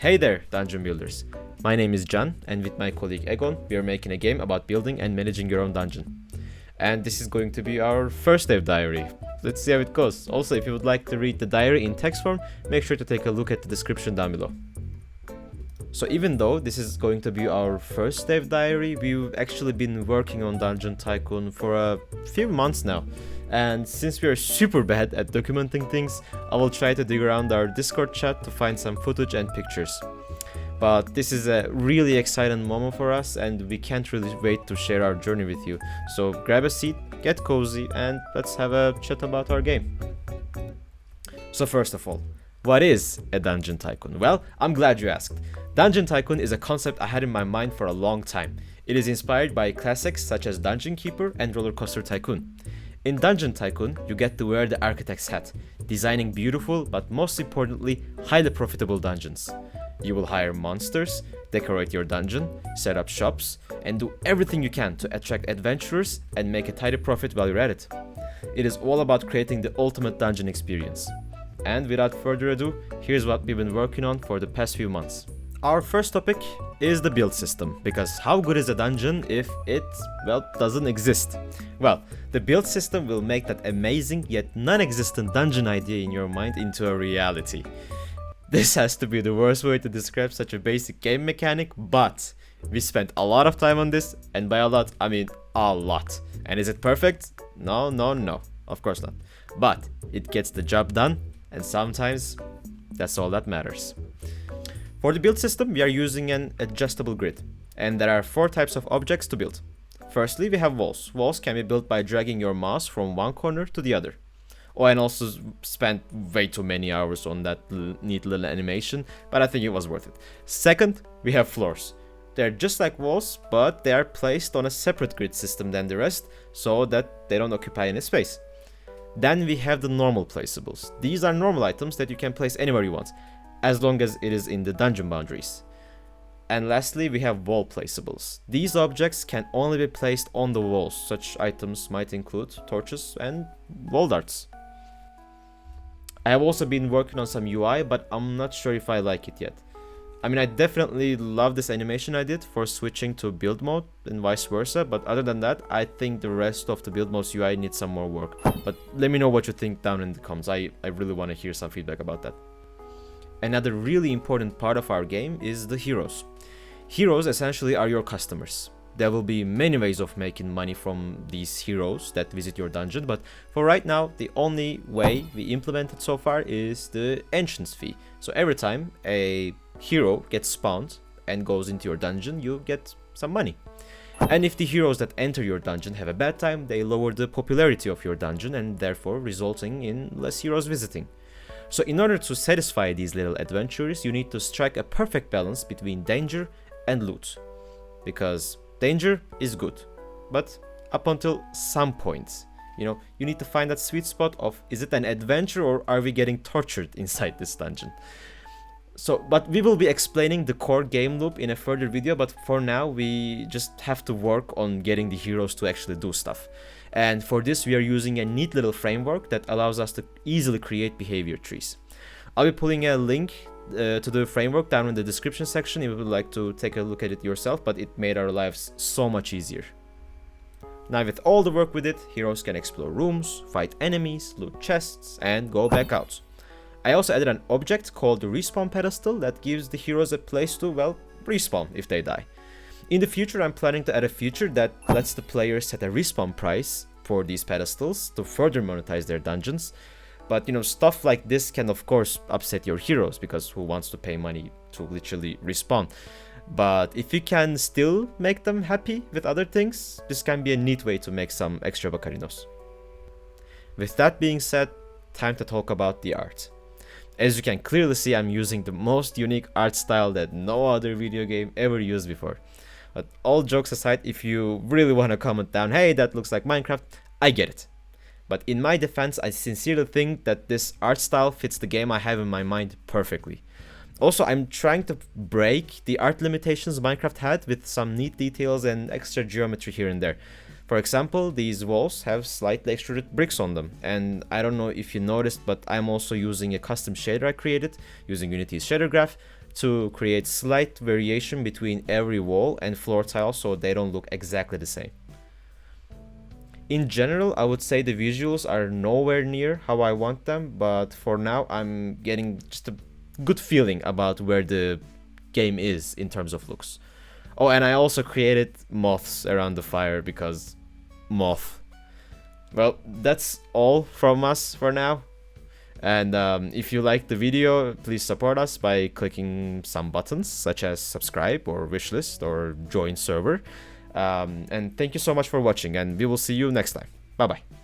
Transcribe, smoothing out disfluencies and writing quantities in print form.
Hey there, dungeon builders. My name is Can, and with my colleague Egon, we are making a game about building and managing your own dungeon. And this is going to be our first dev diary. Let's see how it goes. Also, if you would like to read the diary in text form, make sure to take a look at the description down below. So even though this is going to be our first dev diary, we've actually been working on Dungeon Tycoon for a few months now. And since we are super bad at documenting things, I will try to dig around our Discord chat to find some footage and pictures. But this is a really exciting moment for us, and we can't really wait to share our journey with you. So grab a seat, get cozy, and let's have a chat about our game. So first of all, what is a Dungeon Tycoon? Well, I'm glad you asked. Dungeon Tycoon is a concept I had in my mind for a long time. It is inspired by classics such as Dungeon Keeper and Roller Coaster Tycoon. In Dungeon Tycoon, you get to wear the architect's hat, designing beautiful but most importantly, highly profitable dungeons. You will hire monsters, decorate your dungeon, set up shops, and do everything you can to attract adventurers and make a tidy profit while you're at it. It is all about creating the ultimate dungeon experience. And without further ado, here's what we've been working on for the past few months. Our first topic is the build system, because how good is a dungeon if it, doesn't exist? Well, the build system will make that amazing yet non-existent dungeon idea in your mind into a reality. This has to be the worst way to describe such a basic game mechanic, but we spent a lot of time on this, and by a lot, I mean a lot. And is it perfect? No, of course not. But it gets the job done, and sometimes that's all that matters. For the build system, we are using an adjustable grid, and there are 4 types of objects to build. Firstly, we have walls. Walls can be built by dragging your mouse from one corner to the other. Oh, and also spent way too many hours on that neat little animation, but I think it was worth it. Second, we have floors. They're just like walls, but they are placed on a separate grid system than the rest, so that they don't occupy any space. Then we have the normal placeables. These are normal items that you can place anywhere you want, as long as it is in the dungeon boundaries. And lastly, we have wall placeables. These objects can only be placed on the walls. Such items might include torches and wall darts. I have also been working on some UI, but I'm not sure if I like it yet. I mean, I definitely love this animation I did for switching to build mode and vice versa, but other than that, I think the rest of the build mode's UI needs some more work. But let me know what you think down in the comments. I really want to hear some feedback about that. Another really important part of our game is the heroes. Heroes essentially are your customers. There will be many ways of making money from these heroes that visit your dungeon, but for right now, the only way we implemented so far is the entrance fee. So every time a hero gets spawned and goes into your dungeon, you get some money. And if the heroes that enter your dungeon have a bad time, they lower the popularity of your dungeon and therefore resulting in less heroes visiting. So in order to satisfy these little adventurers, you need to strike a perfect balance between danger and loot. Because danger is good, but up until some point. You need to find that sweet spot of, is it an adventure or are we getting tortured inside this dungeon? But we will be explaining the core game loop in a further video, but for now we just have to work on getting the heroes to actually do stuff. And for this we are using a neat little framework that allows us to easily create behavior trees. I'll be putting a link to the framework down in the description section if you would like to take a look at it yourself, but it made our lives so much easier. Now with all the work we did, heroes can explore rooms, fight enemies, loot chests, and go back out. I also added an object called the respawn pedestal that gives the heroes a place to, respawn if they die. In the future, I'm planning to add a feature that lets the players set a respawn price for these pedestals to further monetize their dungeons. But stuff like this can of course upset your heroes, because who wants to pay money to literally respawn? But if you can still make them happy with other things, this can be a neat way to make some extra bacarinos. With that being said, time to talk about the art. As you can clearly see, I'm using the most unique art style that no other video game ever used before. But all jokes aside, if you really want to comment down, hey, that looks like Minecraft, I get it. But in my defense, I sincerely think that this art style fits the game I have in my mind perfectly. Also, I'm trying to break the art limitations Minecraft had with some neat details and extra geometry here and there. For example, these walls have slightly extruded bricks on them, and I don't know if you noticed, but I'm also using a custom shader I created using Unity's shader graph to create slight variation between every wall and floor tile so they don't look exactly the same. In general, I would say the visuals are nowhere near how I want them, but for now I'm getting just a good feeling about where the game is in terms of looks. Oh, and I also created moths around the fire because moth. Well, that's all from us for now. And if you liked the video, please support us by clicking some buttons such as subscribe or wishlist or join server. And thank you so much for watching, and we will see you next time. Bye bye.